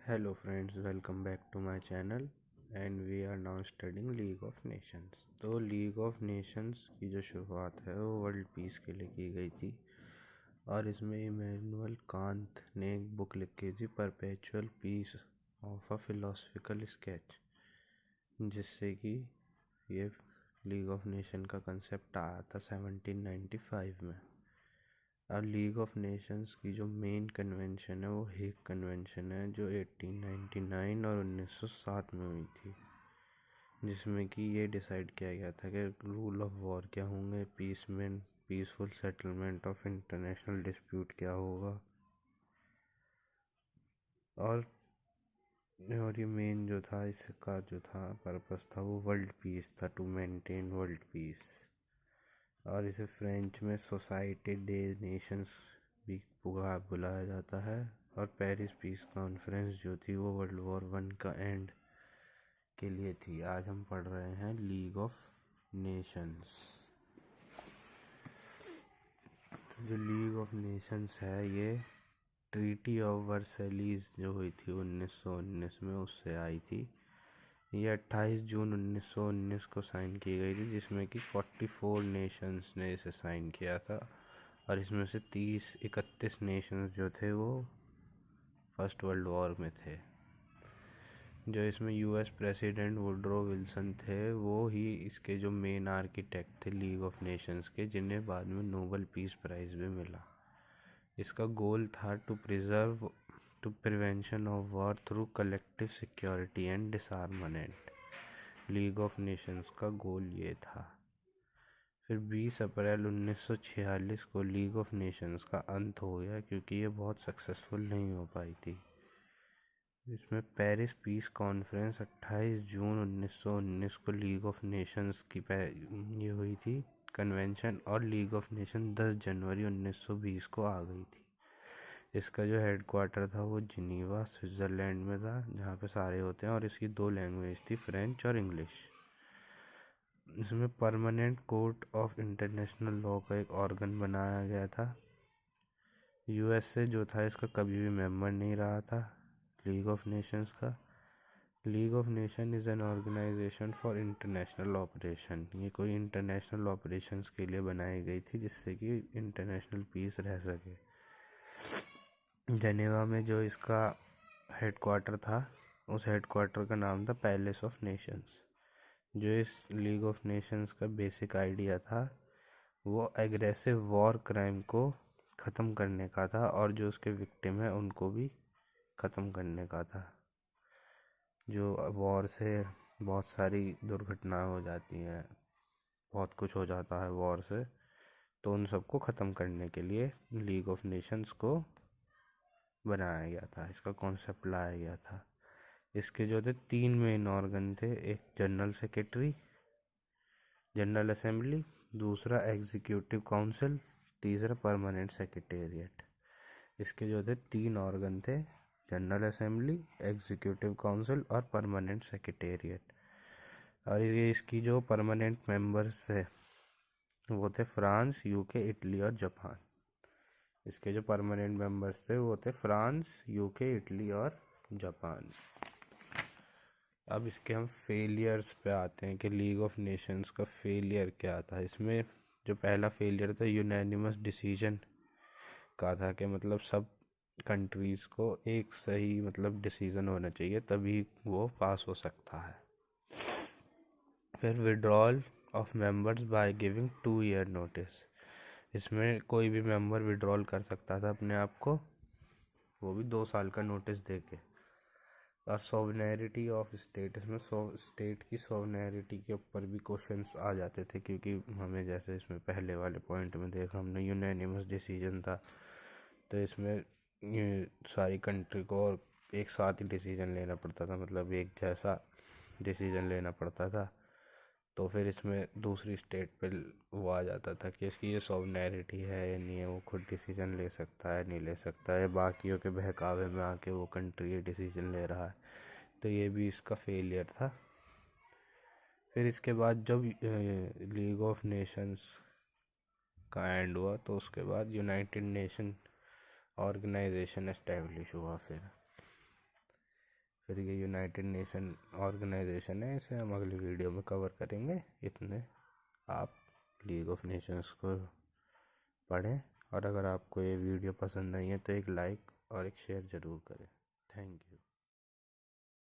Hello friends, welcome back to my channel and we are now studying league of Nations. तो league of Nations की जो शुरुआत है वो वर्ल्ड पीस के लिए की गई थी और इसमें इमैनुअल कांत ने एक बुक लिखी थी perpetual peace of a philosophical sketch, जिससे कि ये लीग ऑफ नेशन का कंसेप्ट आया था 1795 में। अब लीग ऑफ नेशंस की जो मेन कन्वेंशन है वो हेग कन्वेंशन है, जो 1899 और 1907 में हुई थी, जिसमें कि ये डिसाइड किया गया था कि रूल ऑफ वॉर क्या होंगे, peaceful settlement of international dispute क्या होगा, और ये मेन जो था इसका जो था पर्पस था वो वर्ल्ड पीस था, टू मेंटेन वर्ल्ड पीस। और इसे फ्रेंच में सोसाइटी दे नेशंस भी बुलाया जाता है। और पेरिस पीस कॉन्फ्रेंस जो थी वो वर्ल्ड वॉर 1 का एंड के लिए थी। आज हम पढ़ रहे हैं लीग ऑफ नेशंस। जो लीग ऑफ नेशंस है ये ट्रीटी ऑफ वर्सैलीज जो हुई थी 1919 में, उससे आई थी। ये 28 जून 1919 को साइन की गई थी, जिसमें कि 44 नेशंस ने इसे साइन किया था और इसमें से 31 नेशंस जो थे वो फर्स्ट वर्ल्ड वॉर में थे। जो इसमें यूएस प्रेसिडेंट वुडरो विल्सन थे, वो ही इसके जो मेन आर्किटेक्ट थे लीग ऑफ नेशंस के, जिन्हें बाद में नोबेल पीस प्राइज़ भी मिला। इसका गोल था to prevention of war through collective security and disarmament. League of nations का गोल ये था। फिर 20 अप्रैल 1946 को लीग ऑफ नेशंस का अंत हो गया, क्योंकि ये बहुत सक्सेसफुल नहीं हो पाई थी। इसमें पेरिस पीस कॉन्फ्रेंस 28 जून 1919 को लीग ऑफ नेशंस की ये हुई थी कन्वेंशन, और लीग ऑफ नेशन 10 जनवरी 1920 को आ गई थी। इसका जो हेडक्वार्टर था वो जिनीवा स्विट्ज़रलैंड में था, जहाँ पे सारे होते हैं, और इसकी 2 लैंग्वेज थी, फ्रेंच और इंग्लिश। इसमें permanent court of international law का एक ऑर्गन बनाया गया था। यूएसए जो था इसका कभी भी मेंबर नहीं रहा था लीग ऑफ नेशंस का। League of nation is an organisation for international operation. ये कोई इंटरनेशनल ऑपरेशंस के लिए बनाई गई थी, जिससे कि इंटरनेशनल पीस रह सके। जेनेवा में जो इसका हेडक्वार्टर था, उस हेडक्वार्टर का नाम था पैलेस ऑफ नेशंस। जो इस लीग ऑफ नेशंस का बेसिक आइडिया था वो एग्रेसिव वॉर क्राइम को ख़त्म करने का था, और जो उसके विक्टिम है उनको भी ख़त्म करने का था। जो वॉर से बहुत सारी दुर्घटनाएं हो जाती हैं, बहुत कुछ हो जाता है वॉर से, तो उन सबको ख़त्म करने के लिए लीग ऑफ नेशंस को बनाया गया था, इसका कॉन्सेप्ट लाया गया था। इसके जो थे 3 मेन ऑर्गन थे, एक जनरल सेक्रेटरी, जनरल असेंबली, दूसरा एग्जीक्यूटिव काउंसिल, तीसरा परमानेंट सेक्रेटेरिएट। इसके जो थे 3 ऑर्गन थे, जनरल असेंबली, एग्जीक्यूटिव काउंसिल और परमानेंट सेक्रेटेरिएट। और ये इसकी जो परमानेंट मेंबर्स थे वो थे फ्रांस, यूके, इटली और जापान। इसके जो परमानेंट मेंबर्स थे वो थे फ्रांस, यूके, इटली और जापान। अब इसके हम फेलियर्स पे आते हैं कि लीग ऑफ नेशंस का फेलियर क्या था। इसमें जो पहला फेलियर था यूनैनिमस डिसीजन का था, कि मतलब सब कंट्रीज़ को एक सही मतलब डिसीजन होना चाहिए, तभी वो पास हो सकता है। फिर withdrawal of members by giving 2 year notice. इसमें कोई भी मेंबर विड्रॉल कर सकता था अपने आप को, वो भी 2 साल का नोटिस देके। और सॉवरेनिटी ऑफ स्टेट, इसमें स्टेट की सॉवरेनिटी के ऊपर भी क्वेश्चंस आ जाते थे, क्योंकि हमें जैसे इसमें पहले वाले पॉइंट में देखा हमने यूनैनिमस डिसीजन था, तो इसमें ये सारी कंट्री को और एक साथ ही डिसीजन लेना पड़ता था, मतलब एक जैसा डिसीजन लेना पड़ता था। तो फिर इसमें दूसरी स्टेट पे वो आ जाता था कि इसकी ये सॉवरेनिटी है या नहीं है, वो खुद डिसीजन ले सकता है नहीं ले सकता है, बाकियों के बहकावे में आके वो कंट्री ये डिसीजन ले रहा है। तो ये भी इसका फेलियर था। फिर इसके बाद जब लीग ऑफ नेशंस का एंड हुआ, तो उसके बाद यूनाइटेड नेशन ऑर्गेनाइजेशन एस्टेब्लिश हुआ। फिर फिर ये यूनाइटेड नेशन ऑर्गेनाइजेशन है, इसे हम अगली वीडियो में कवर करेंगे। इतने आप लीग ऑफ नेशंस को पढ़ें, और अगर आपको ये वीडियो पसंद आई है तो एक लाइक और एक शेयर ज़रूर करें। Thank you.